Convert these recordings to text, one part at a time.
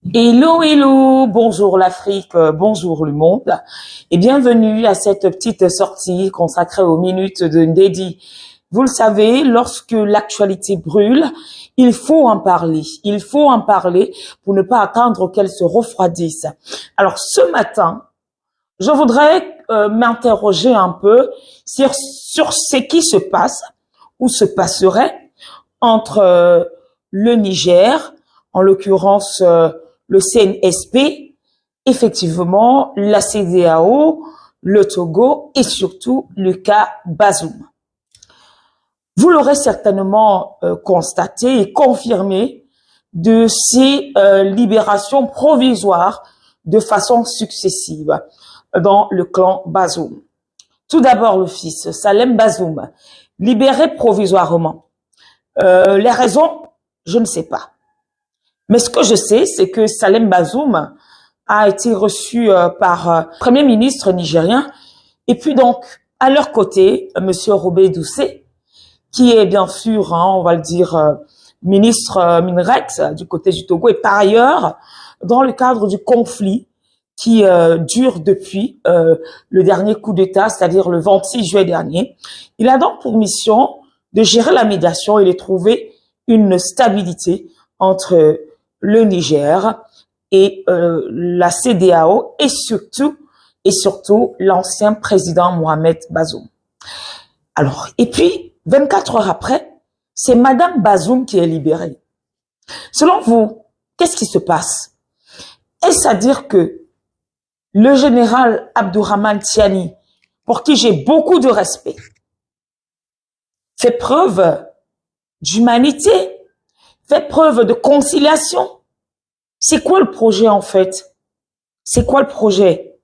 Hello, hello, bonjour l'Afrique, bonjour le monde et bienvenue à cette petite sortie consacrée aux minutes de Ndedi. Vous le savez, lorsque l'actualité brûle, il faut en parler pour ne pas attendre qu'elle se refroidisse. Alors ce matin, je voudrais m'interroger un peu sur ce qui se passe ou se passerait entre le Niger, en l'occurrence le CNSP, effectivement la CEDEAO, le Togo et surtout le cas Bazoum. Vous l'aurez certainement constaté et confirmé de ces libérations provisoires de façon successive dans le clan Bazoum. Tout d'abord, le fils Salem Bazoum, libéré provisoirement. Les raisons, je ne sais pas. Mais ce que je sais, c'est que Salem Bazoum a été reçu par Premier ministre nigérien et puis donc, à leur côté, Monsieur Robert Doucet, qui est bien sûr, on va le dire, ministre Minrex du côté du Togo et par ailleurs, dans le cadre du conflit qui dure depuis le dernier coup d'État, c'est-à-dire le 26 juillet dernier. Il a donc pour mission de gérer la médiation et de trouver une stabilité entre le Niger et la CEDEAO et surtout l'ancien président Mohamed Bazoum. Alors, et puis, 24 heures après, c'est Madame Bazoum qui est libérée. Selon vous, qu'est-ce qui se passe? Est-ce à dire que le général Abdourahmane Tiani, pour qui j'ai beaucoup de respect, fait preuve d'humanité, fait preuve de conciliation? C'est quoi le projet en fait? C'est quoi le projet?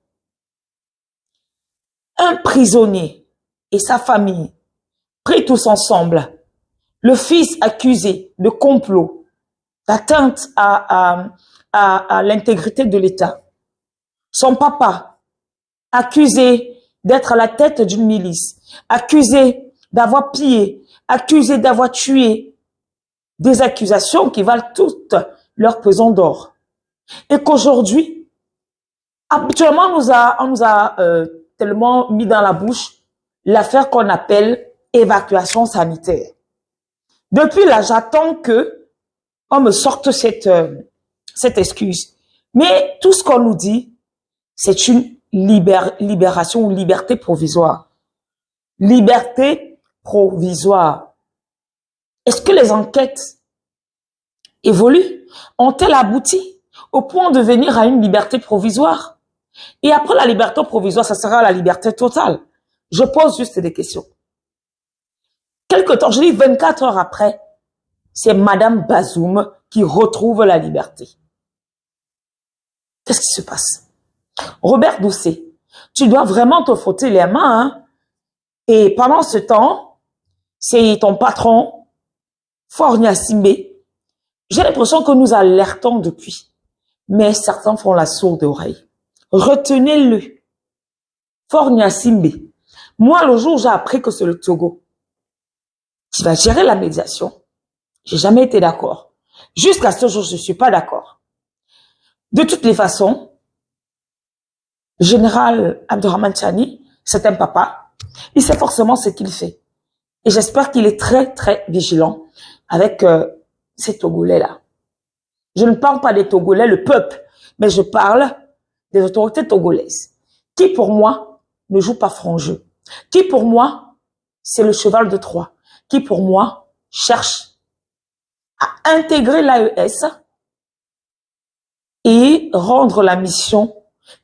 Un prisonnier et sa famille, pris tous ensemble, le fils accusé de complot, d'atteinte à l'intégrité de l'État, son papa accusé d'être à la tête d'une milice, accusé d'avoir pillé, accusé d'avoir tué, des accusations qui valent toutes leur pesant d'or. Et qu'aujourd'hui, habituellement, on nous a tellement mis dans la bouche l'affaire qu'on appelle évacuation sanitaire. Depuis là, j'attends que on me sorte cette excuse. Mais tout ce qu'on nous dit, c'est une libération ou liberté provisoire. Liberté provisoire. Est-ce que les enquêtes évoluent? Ont-elles abouti au point de venir à une liberté provisoire? Et après la liberté provisoire, ça sera la liberté totale. Je pose juste des questions. Quelque temps, je dis 24 heures après, c'est Madame Bazoum qui retrouve la liberté. Qu'est-ce qui se passe? Robert Doucet, tu dois vraiment te frotter les mains, hein? Et pendant ce temps, c'est ton patron, Fornia Simbe. J'ai l'impression que nous alertons depuis, mais certains font la sourde oreille. Retenez-le. Fornia Simbe. Moi, le jour où j'ai appris que c'est le Togo qui va gérer la médiation, j'ai jamais été d'accord. Jusqu'à ce jour, je suis pas d'accord. De toutes les façons, le général Abdourahmane Tiani, c'est un papa. Il sait forcément ce qu'il fait. Et j'espère qu'il est très, très vigilant avec ces Togolais-là. Je ne parle pas des Togolais, le peuple, mais je parle des autorités togolaises, qui pour moi ne jouent pas franc jeu, qui pour moi c'est le cheval de Troie, qui pour moi cherche à intégrer l'AES et rendre la mission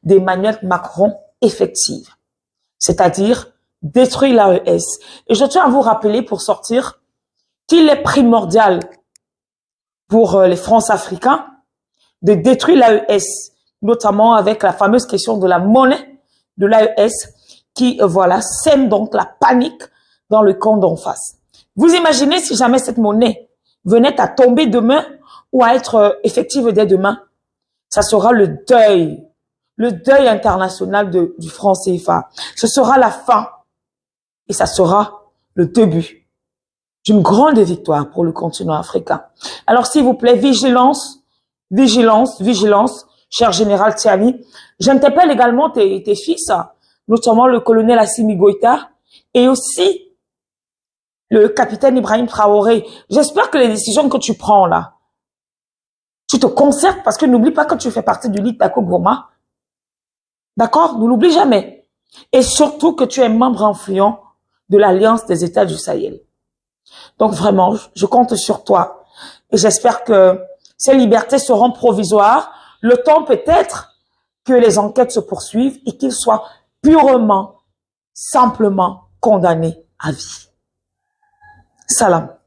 d'Emmanuel Macron effective, c'est-à-dire détruire l'AES. Et je tiens à vous rappeler pour sortir qu'il est primordial pour les France-Africains de détruire l'AES, notamment avec la fameuse question de la monnaie de l'AES qui, voilà, sème donc la panique dans le camp d'en face. Vous imaginez si jamais cette monnaie venait à tomber demain ou à être effective dès demain, ça sera le deuil international du franc CFA. Ce sera la fin et ça sera le début d'une grande victoire pour le continent africain. Alors s'il vous plaît, vigilance vigilance, vigilance, cher général Tiani. J'interpelle également tes fils, notamment le colonel Assimi Goïta et aussi le capitaine Ibrahim Traoré. J'espère que les décisions que tu prends là, tu te concertes parce que n'oublie pas que tu fais partie du Litako Goma. D'accord? Ne l'oublie jamais. Et surtout que tu es membre influent de l'Alliance des États du Sahel. Donc vraiment, je compte sur toi. Et j'espère que ces libertés seront provisoires. Le temps peut-être que les enquêtes se poursuivent et qu'ils soient purement, simplement condamnés à vie. Salam.